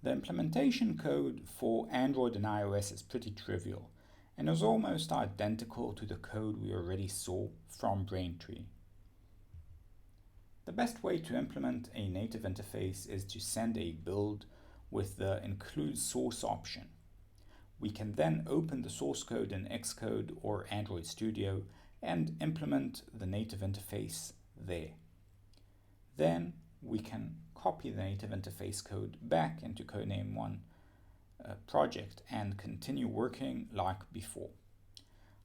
The implementation code for Android and iOS is pretty trivial and is almost identical to the code we already saw from Braintree. The best way to implement a native interface is to send a build with the include source option. We can then open the source code in Xcode or Android Studio and implement the native interface there. Then we can copy the native interface code back into Codename One project and continue working like before.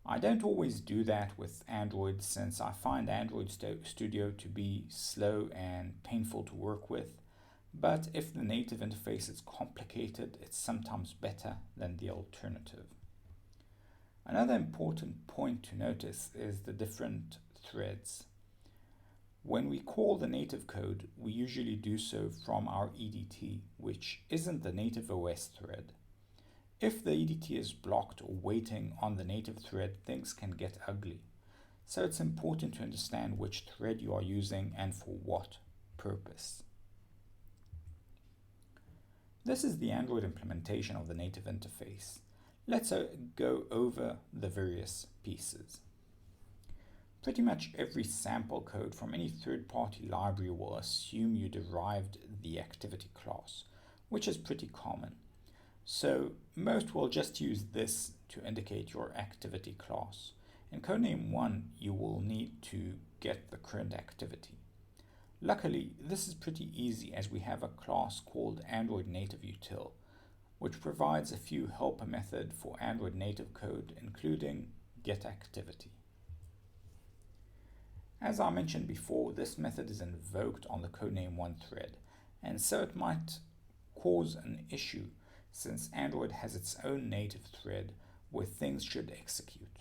I don't always do that with Android since I find Android Studio to be slow and painful to work with, but if the native interface is complicated, it's sometimes better than the alternative. Another important point to notice is the different threads. When we call the native code, we usually do so from our EDT, which isn't the native OS thread. If the EDT is blocked or waiting on the native thread, things can get ugly. So it's important to understand which thread you are using and for what purpose. This is the Android implementation of the native interface. Let's go over the various pieces. Pretty much every sample code from any third-party library will assume you derived the activity class, which is pretty common. So most will just use this to indicate your activity class. In Codename One, you will need to get the current activity. Luckily, this is pretty easy as we have a class called Android Native Util, which provides a few helper methods for Android native code, including getActivity. As I mentioned before, this method is invoked on the Codename One thread, and so it might cause an issue since Android has its own native thread where things should execute.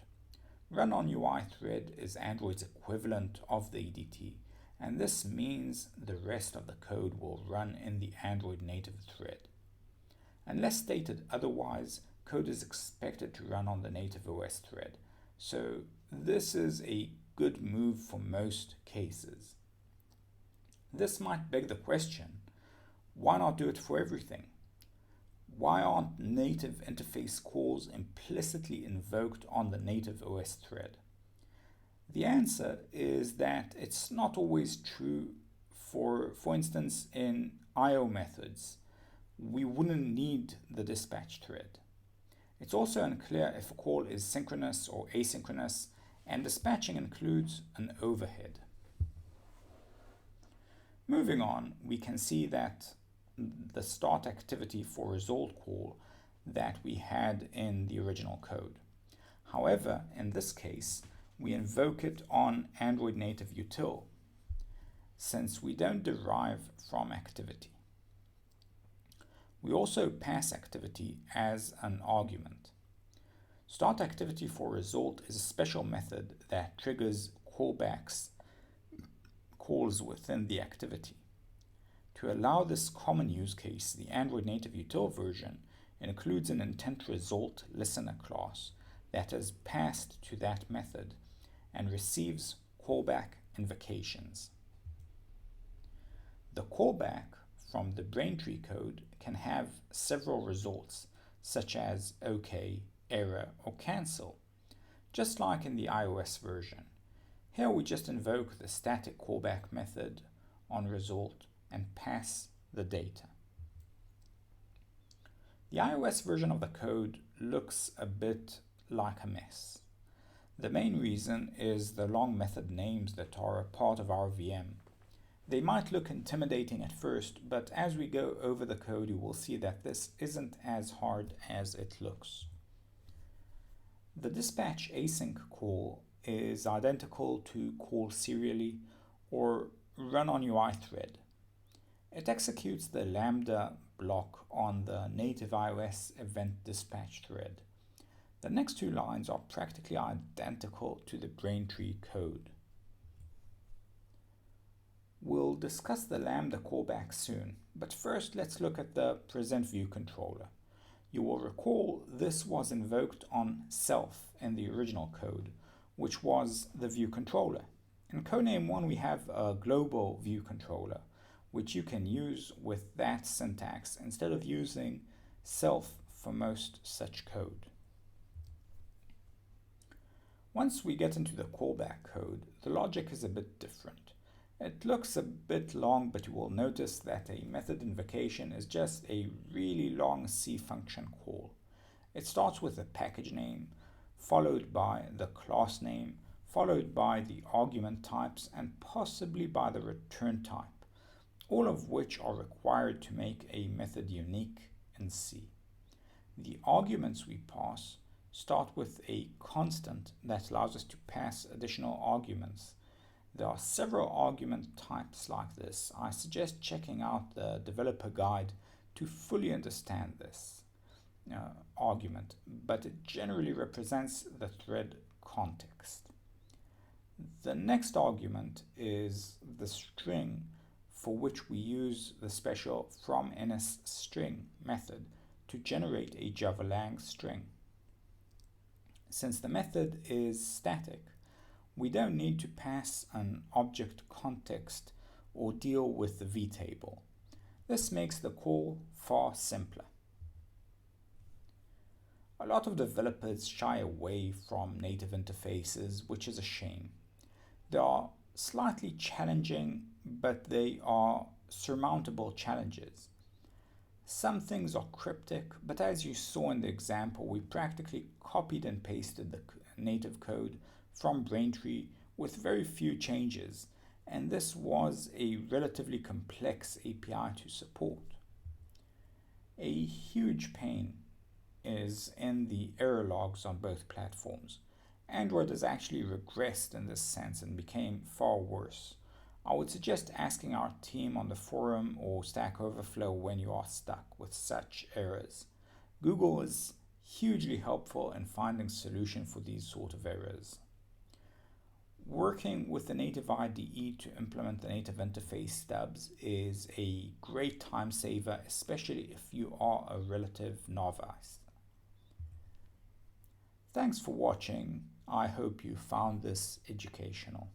Run on UI thread is Android's equivalent of the EDT, and this means the rest of the code will run in the Android native thread. Unless stated otherwise, code is expected to run on the native OS thread, so this is a good move for most cases. This might beg the question, why not do it for everything? Why aren't native interface calls implicitly invoked on the native OS thread? The answer is that it's not always true. For instance, in IO methods, we wouldn't need the dispatch thread. It's also unclear if a call is synchronous or asynchronous, and dispatching includes an overhead. Moving on, we can see that the start activity for result call that we had in the original code. However, in this case, we invoke it on Android Native Util, since we don't derive from activity. We also pass activity as an argument. Start activity for result is a special method that triggers calls within the activity. To allow this common use case, the Android Native Util version includes an intent result listener class that is passed to that method and receives callback invocations. The callback from the Braintree code can have several results, such as OK, error, or cancel, just like in the iOS version. Here we just invoke the static callback method on result and pass the data. The iOS version of the code looks a bit like a mess. The main reason is the long method names that are a part of our VM. They might look intimidating at first, but as we go over the code, you will see that this isn't as hard as it looks. The dispatch async call is identical to call serially or run on UI thread. It executes the Lambda block on the native iOS event dispatch thread. The next two lines are practically identical to the Braintree code. We'll discuss the Lambda callback soon, but first let's look at the present view controller. You will recall this was invoked on self in the original code, which was the view controller. In Codename One we have a global view controller, which you can use with that syntax instead of using self for most such code. Once we get into the callback code, the logic is a bit different. It looks a bit long, but you will notice that a method invocation is just a really long C function call. It starts with the package name, followed by the class name, followed by the argument types, and possibly by the return type, all of which are required to make a method unique in C. The arguments we pass start with a constant that allows us to pass additional arguments. There are several argument types like this. I suggest checking out the developer guide to fully understand this argument, but it generally represents the thread context. The next argument is the string, for which we use the special fromNsString method to generate a Java-Lang string. Since the method is static, we don't need to pass an object context or deal with the vtable. This makes the call far simpler. A lot of developers shy away from native interfaces, which is a shame. They are slightly challenging, but they are surmountable challenges. Some things are cryptic, but as you saw in the example, we practically copied and pasted the native code from Braintree with very few changes, and this was a relatively complex API to support. A huge pain is in the error logs on both platforms. Android has actually regressed in this sense and became far worse. I would suggest asking our team on the forum or Stack Overflow when you are stuck with such errors. Google is hugely helpful in finding solutions for these sort of errors. Working with the native IDE to implement the native interface stubs is a great time saver, especially if you are a relative novice. Thanks for watching. I hope you found this educational.